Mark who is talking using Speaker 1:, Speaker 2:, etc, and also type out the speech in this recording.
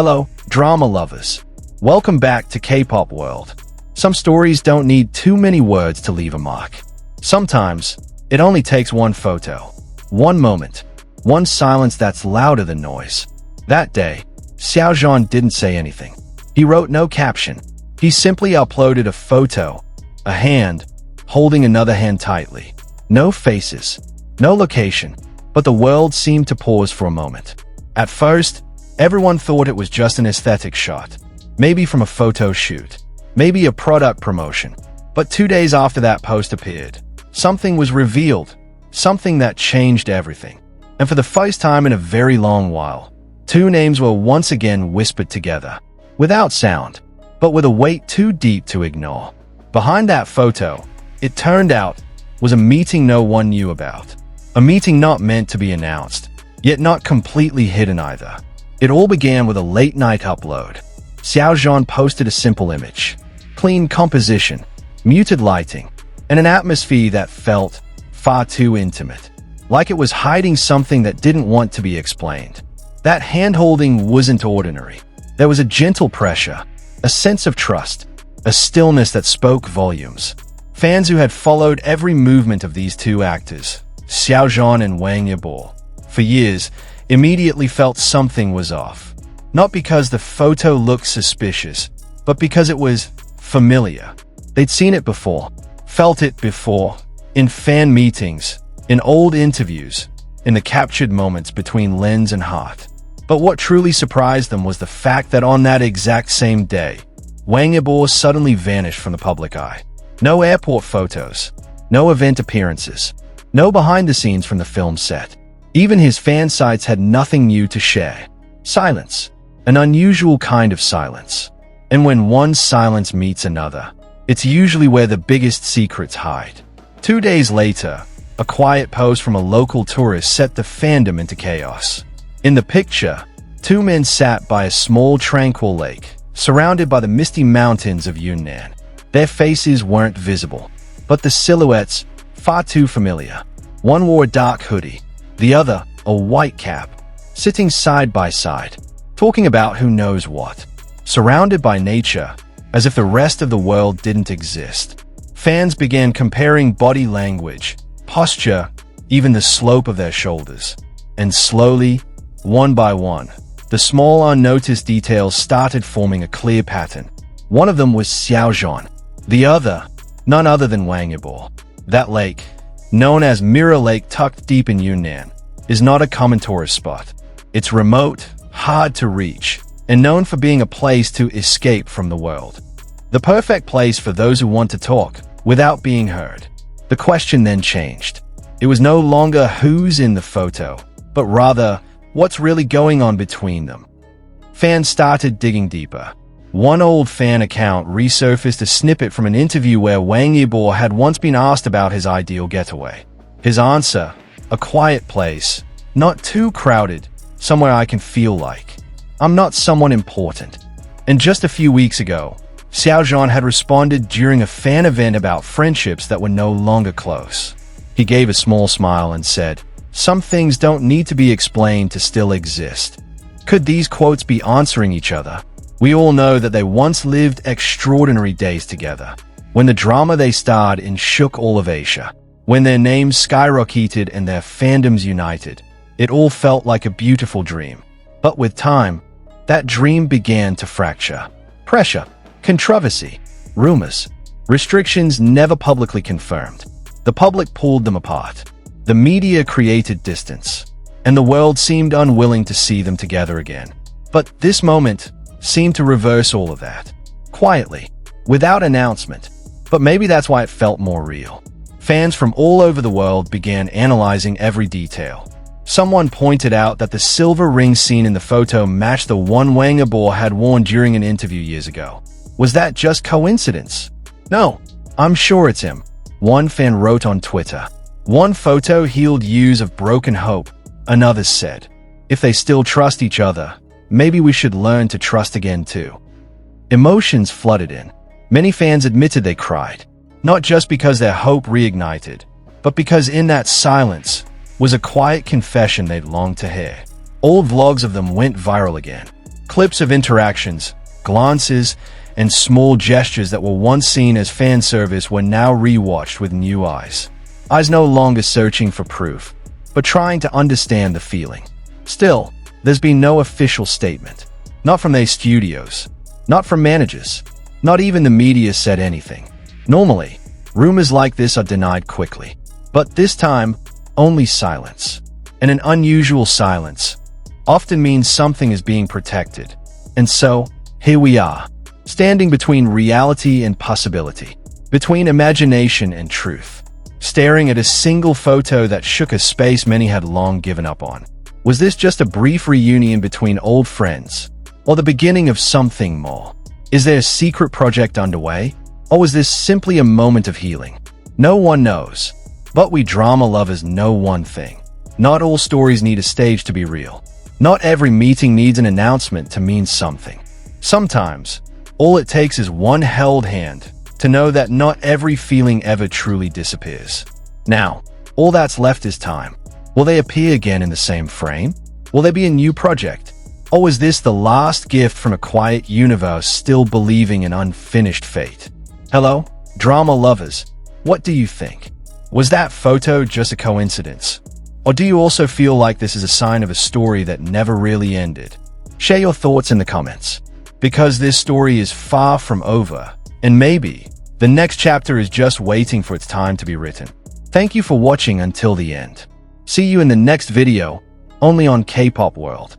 Speaker 1: Hello, drama lovers. Welcome back to K-pop world. Some stories don't need too many words to leave a mark. Sometimes, it only takes one photo, one moment, one silence that's louder than noise. That day, Xiao Zhan didn't say anything. He wrote no caption. He simply uploaded a photo, a hand, holding another hand tightly. No faces, no location, but the world seemed to pause for a moment. At first, everyone thought it was just an aesthetic shot, maybe from a photo shoot, maybe a product promotion. But 2 days after that post appeared, something was revealed, something that changed everything. And for the first time in a very long while, two names were once again whispered together, without sound, but with a weight too deep to ignore. Behind that photo, it turned out, was a meeting no one knew about. A meeting not meant to be announced, yet not completely hidden either. It all began with a late-night upload. Xiao Zhan posted a simple image, clean composition, muted lighting, and an atmosphere that felt far too intimate, like it was hiding something that didn't want to be explained. That hand-holding wasn't ordinary. There was a gentle pressure, a sense of trust, a stillness that spoke volumes. Fans who had followed every movement of these two actors, Xiao Zhan and Wang Yibo, for years, immediately felt something was off. Not because the photo looked suspicious, but because it was familiar. They'd seen it before, felt it before, in fan meetings, in old interviews, in the captured moments between lens and heart. But what truly surprised them was the fact that on that exact same day, Wang Yibo suddenly vanished from the public eye. No airport photos, no event appearances, no behind the scenes from the film set. Even his fan sites had nothing new to share. Silence. An unusual kind of silence. And when one silence meets another, it's usually where the biggest secrets hide. 2 days later, a quiet post from a local tourist set the fandom into chaos. In the picture, two men sat by a small tranquil lake, surrounded by the misty mountains of Yunnan. Their faces weren't visible, but the silhouettes, far too familiar. One wore a dark hoodie, the other, a white cap, sitting side by side, talking about who knows what, surrounded by nature, as if the rest of the world didn't exist. Fans began comparing body language, posture, even the slope of their shoulders. And slowly, one by one, the small unnoticed details started forming a clear pattern. One of them was Xiao Zhan, the other, none other than Wang Yibo. That lake, known as Mirror Lake tucked deep in Yunnan, is not a common tourist spot. It's remote, hard to reach, and known for being a place to escape from the world. The perfect place for those who want to talk without being heard. The question then changed. It was no longer who's in the photo, but rather what's really going on between them. Fans started digging deeper. One old fan account resurfaced a snippet from an interview where Wang Yibo had once been asked about his ideal getaway. His answer, a quiet place, not too crowded, somewhere I can feel like I'm not someone important. And just a few weeks ago, Xiao Zhan had responded during a fan event about friendships that were no longer close. He gave a small smile and said, "Some things don't need to be explained to still exist." Could these quotes be answering each other? We all know that they once lived extraordinary days together, when the drama they starred in shook all of Asia, when their names skyrocketed and their fandoms united. It all felt like a beautiful dream. But with time, that dream began to fracture. Pressure, controversy, rumors, restrictions never publicly confirmed. The public pulled them apart. The media created distance, and the world seemed unwilling to see them together again. But this moment seemed to reverse all of that. Quietly, without announcement. But maybe that's why it felt more real. Fans from all over the world began analyzing every detail. Someone pointed out that the silver ring seen in the photo matched the one Wang Yibo had worn during an interview years ago. Was that just coincidence? No, I'm sure it's him. One fan wrote on Twitter. One photo healed years of broken hope, another said. If they still trust each other, maybe we should learn to trust again too. Emotions flooded in. Many fans admitted they cried, not just because their hope reignited, but because in that silence was a quiet confession they'd longed to hear. Old vlogs of them went viral again. Clips of interactions, glances, and small gestures that were once seen as fan service were now rewatched with new eyes. Eyes no longer searching for proof, but trying to understand the feeling. Still, there's been no official statement. Not from their studios, not from managers, not even the media said anything. Normally, rumors like this are denied quickly. But this time, only silence. And an unusual silence often means something is being protected. And so, here we are, standing between reality and possibility, between imagination and truth, staring at a single photo that shook a space many had long given up on. Was this just a brief reunion between old friends, or the beginning of something more? Is there a secret project underway, or was this simply a moment of healing? No one knows, but we drama lovers know one thing. Not all stories need a stage to be real. Not every meeting needs an announcement to mean something. Sometimes, all it takes is one held hand to know that not every feeling ever truly disappears. Now, all that's left is time. Will they appear again in the same frame? Will there be a new project? Or is this the last gift from a quiet universe still believing in unfinished fate? Hello, drama lovers. What do you think? Was that photo just a coincidence? Or do you also feel like this is a sign of a story that never really ended? Share your thoughts in the comments. Because this story is far from over, and maybe the next chapter is just waiting for its time to be written. Thank you for watching until the end. See you in the next video, only on K-Pop World.